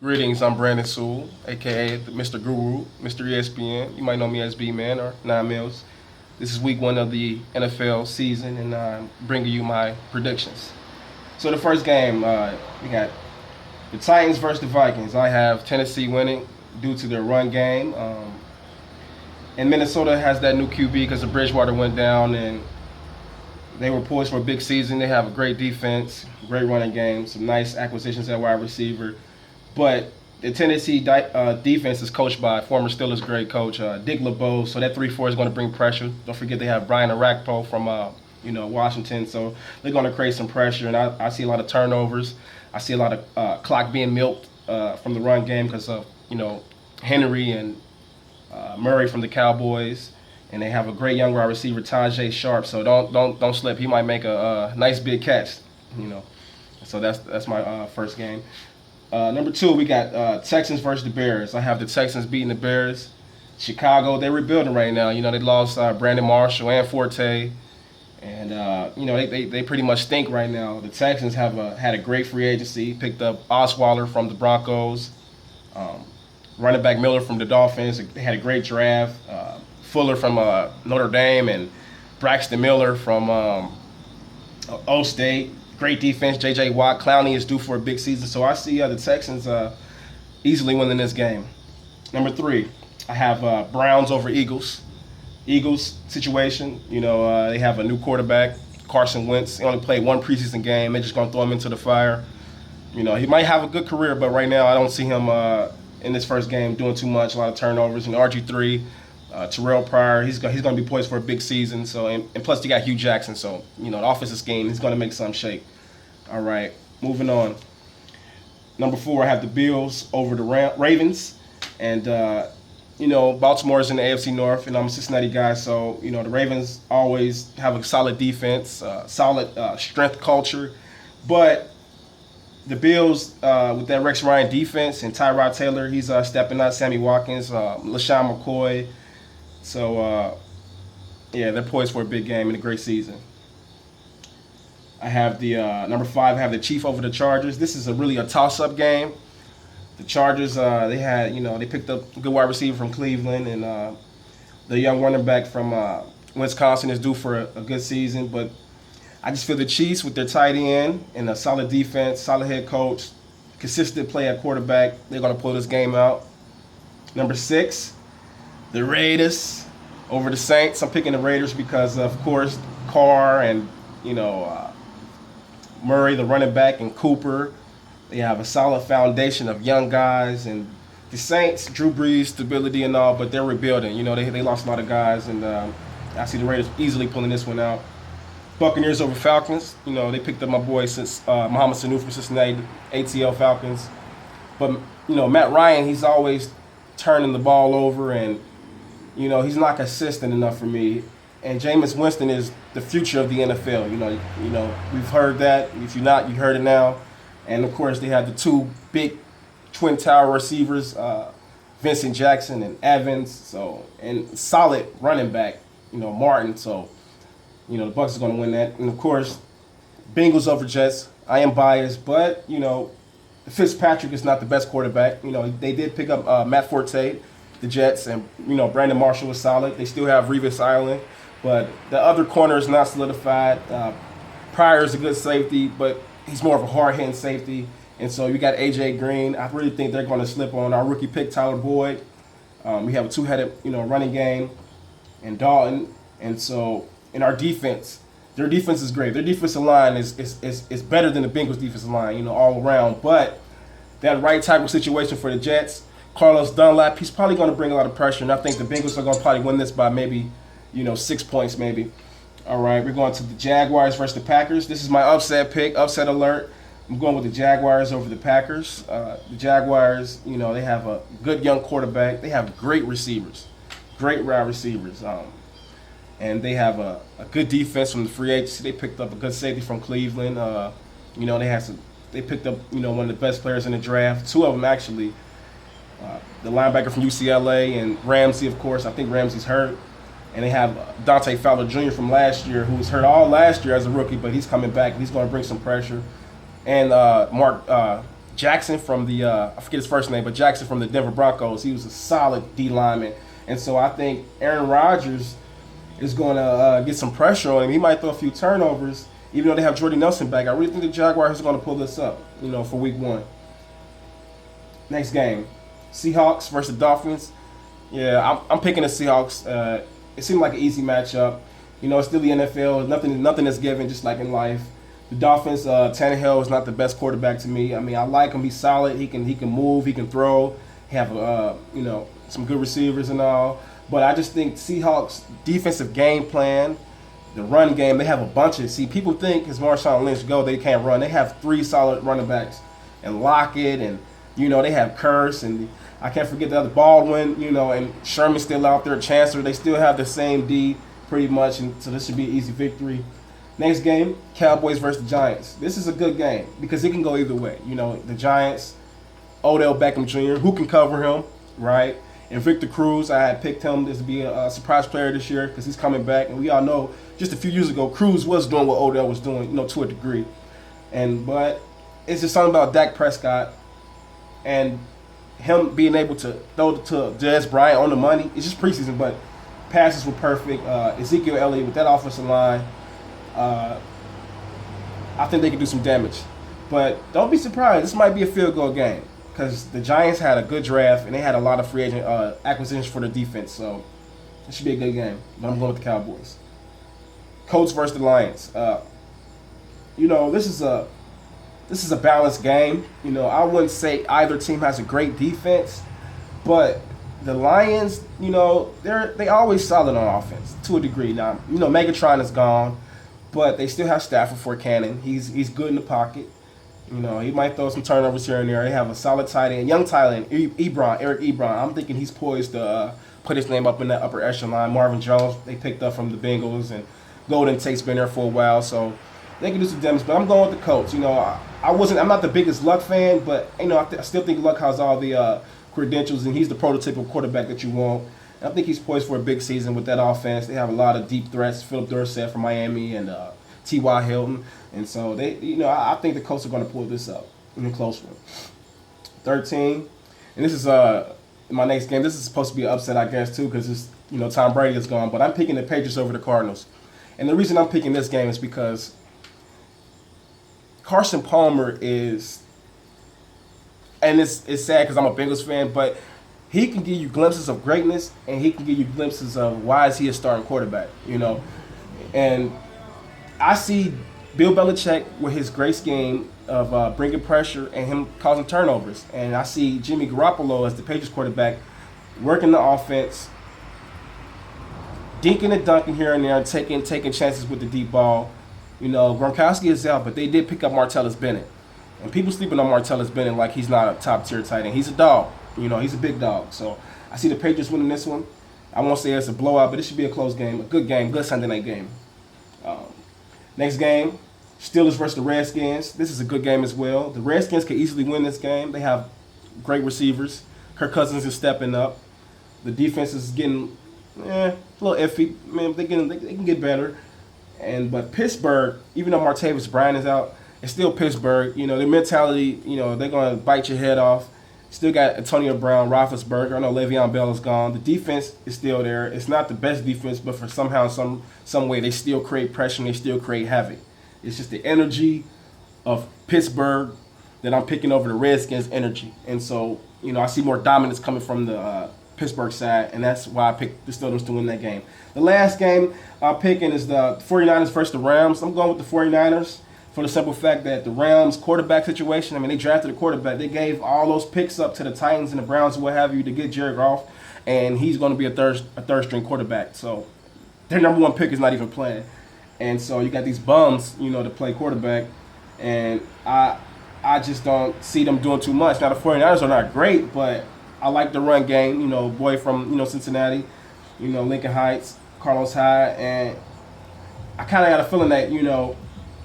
Greetings, I'm Brandon Sewell, aka Mr. Guru, Mr. ESPN. You might know me as B-Man or Nine Mills. This is week one of the NFL season, and I'm bringing you my predictions. So the first game, we got the Titans versus the Vikings. I have Tennessee winning due to their run game. And Minnesota has that new QB because the Bridgewater went down, and they were poised for a big season. They have a great defense, great running game, some nice acquisitions at wide receiver. But the Tennessee defense is coached by former Steelers great coach Dick LeBeau, so that 3-4 is going to bring pressure. Don't forget they have Brian Orakpo from Washington, so they're going to create some pressure. And I see a lot of turnovers. I see a lot of clock being milked from the run game because of Henry and Murray from the Cowboys, and they have a great young wide receiver Tajay Sharp. So don't slip. He might make a nice big catch. So that's my first game. Number two, we got Texans versus the Bears. I have the Texans beating the Bears. Chicago, they're rebuilding right now. They lost Brandon Marshall and Forte, and they pretty much stink right now. The Texans have had a great free agency. Picked up Osweiler from the Broncos, running back Miller from the Dolphins. They had a great draft. Fuller from Notre Dame and Braxton Miller from O State. Great defense, J.J. Watt. Clowney is due for a big season, so I see the Texans easily winning this game. Number three, I have Browns over Eagles. Eagles situation, they have a new quarterback, Carson Wentz. He only played one preseason game. They're just going to throw him into the fire. He might have a good career, but right now I don't see him in this first game doing too much, a lot of turnovers. And RG3, Terrell Pryor, he's going to be poised for a big season. So and plus you got Hugh Jackson, so the offensive scheme, he's going to make some shake. All right, moving on. Number four, I have the Bills over the Ravens, and Baltimore is in the AFC North, and I'm a Cincinnati guy, so the Ravens always have a solid defense, solid strength culture, but the Bills with that Rex Ryan defense and Tyrod Taylor, he's stepping out. Sammy Watkins, LaShawn McCoy. So, they're poised for a big game and a great season. I have the number five. I have the Chiefs over the Chargers. This is really a toss-up game. The Chargers, they picked up a good wide receiver from Cleveland, and the young running back from Wisconsin is due for a good season. But I just feel the Chiefs with their tight end and a solid defense, solid head coach, consistent play at quarterback, they're going to pull this game out. Number six, the Raiders over the Saints. I'm picking the Raiders because, of course, Carr and, Murray, the running back, and Cooper. They have a solid foundation of young guys. And the Saints, Drew Brees, stability and all, but they're rebuilding. They lost a lot of guys, and I see the Raiders easily pulling this one out. Buccaneers over Falcons. They picked up my boy since Mohamed Sanu from Cincinnati, ATL Falcons. But, Matt Ryan, he's always turning the ball over, and, he's not consistent enough for me. And Jameis Winston is the future of the NFL. We've heard that. If you're not, you heard it now. And, of course, they have the two big twin tower receivers, Vincent Jackson and Evans. And solid running back, Martin. So, the Bucs are going to win that. And, of course, Bengals over Jets. I am biased, but, Fitzpatrick is not the best quarterback. They did pick up Matt Forte, the Jets, and, Brandon Marshall was solid. They still have Revis Island, but the other corner is not solidified. Pryor is a good safety, but he's more of a hard-hitting safety. And so you got A.J. Green. I really think they're going to slip on our rookie pick, Tyler Boyd. We have a two-headed, running game, and Dalton. And so in our defense, their defense is great. Their defensive line is better than the Bengals' defensive line, all around. But that right tackle situation for the Jets, Carlos Dunlap, he's probably going to bring a lot of pressure. And I think the Bengals are going to probably win this by maybe, 6 points maybe. All right, we're going to the Jaguars versus the Packers. This is my upset pick, upset alert. I'm going with the Jaguars over the Packers. The Jaguars, they have a good young quarterback. They have great receivers, great wide receivers. And they have a good defense from the free agency. They picked up a good safety from Cleveland. They picked up, one of the best players in the draft. Two of them, actually. The linebacker from UCLA and Ramsey, of course. I think Ramsey's hurt. And they have Dante Fowler Jr. from last year, who was hurt all last year as a rookie, but he's coming back. He's going to bring some pressure. And Jackson from the I forget his first name, but Jackson from the Denver Broncos. He was a solid D lineman, and so I think Aaron Rodgers is going to get some pressure on him. He might throw a few turnovers, even though they have Jordy Nelson back. I really think the Jaguars are going to pull this up, for Week 1. Next game, Seahawks versus Dolphins. Yeah, I'm picking the Seahawks. It seemed like an easy matchup. It's still the NFL. Nothing is given, just like in life. The Dolphins, Tannehill is not the best quarterback to me. I mean, I like him. He's solid. He can move. He can throw. He have some good receivers and all. But I just think Seahawks defensive game plan, the run game, they have a bunch of. See, people think as Marshawn Lynch go, they can't run. They have 3 solid running backs, and Lockett, and they have Curse, and I can't forget the other Baldwin, and Sherman's still out there. Chancellor, they still have the same D pretty much, and so this should be an easy victory. Next game, Cowboys versus the Giants. This is a good game because it can go either way. The Giants, Odell Beckham Jr., who can cover him, right? And Victor Cruz, I had picked him to be a surprise player this year because he's coming back. And we all know just a few years ago, Cruz was doing what Odell was doing, to a degree. But it's just something about Dak Prescott and him being able to throw to Dez Bryant on the money. It's just preseason, but passes were perfect. Ezekiel Elliott with that offensive line, I think they can do some damage. But don't be surprised. This might be a field goal game because the Giants had a good draft and they had a lot of free agent acquisitions for their defense. So it should be a good game. But I'm going with the Cowboys. Colts versus the Lions. This is a balanced game. I wouldn't say either team has a great defense, but the Lions, they always solid on offense to a degree. Now, Megatron is gone, but they still have Stafford for Cannon. He's good in the pocket. He might throw some turnovers here and there. They have a solid tight end, young tight end, Eric Ebron. I'm thinking he's poised to put his name up in that upper echelon. Marvin Jones, they picked up from the Bengals, and Golden Tate's been there for a while, so they can do some damage. But I'm going with the Colts. I'm not the biggest Luck fan, but I still think Luck has all the credentials, and he's the prototypical quarterback that you want. And I think he's poised for a big season with that offense. They have a lot of deep threats. Philip Dorsett from Miami and T.Y. Hilton. And so I think the Colts are going to pull this up in a close one. 13, and this is my next game. This is supposed to be an upset, I guess, too, because Tom Brady is gone. But I'm picking the Patriots over the Cardinals, and the reason I'm picking this game is because Carson Palmer is, and it's sad because I'm a Bengals fan, but he can give you glimpses of greatness, and he can give you glimpses of why is he a starting quarterback, And I see Bill Belichick with his great scheme of bringing pressure and him causing turnovers. And I see Jimmy Garoppolo as the Patriots quarterback working the offense, dinking and dunking here and there, taking chances with the deep ball. Gronkowski is out, but they did pick up Martellus Bennett. And people sleeping on Martellus Bennett like he's not a top-tier tight end. He's a dog. He's a big dog. So I see the Patriots winning this one. I won't say it's a blowout, but it should be a close game, a good Sunday night game. Next game, Steelers versus the Redskins. This is a good game as well. The Redskins could easily win this game. They have great receivers. Kirk Cousins is stepping up. The defense is getting a little iffy. Man, they can get better. But Pittsburgh, even though Martavis Bryant is out, it's still Pittsburgh. Their mentality, they're going to bite your head off. Still got Antonio Brown, Roethlisberger. I know Le'Veon Bell is gone. The defense is still there. It's not the best defense, but for somehow, some way, they still create pressure and they still create havoc. It's just the energy of Pittsburgh that I'm picking over the Redskins' energy. And so, I see more dominance coming from the Pittsburgh side, and that's why I picked the Steelers to win that game. The last game I'm picking is the 49ers versus the Rams. I'm going with the 49ers. For the simple fact that the Rams quarterback situation, they drafted a quarterback. They gave all those picks up to the Titans and the Browns and what have you to get Jared Goff, and he's going to be a third string quarterback. So their number one pick is not even playing. And so you got these bums, to play quarterback, and I just don't see them doing too much. Now the 49ers are not great, but I like the run game. Boy from Cincinnati, Lincoln Heights, Carlos Hyde, and I kind of got a feeling that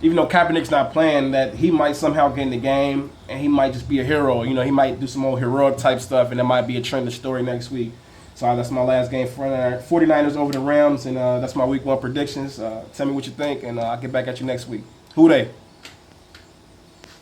even though Kaepernick's not playing, that he might somehow get in the game and he might just be a hero. He might do some more heroic type stuff, and that might be a trending story next week. So that's my last game for 49ers over the Rams, and that's my week 1 predictions. Tell me what you think, and I'll get back at you next week. Who they?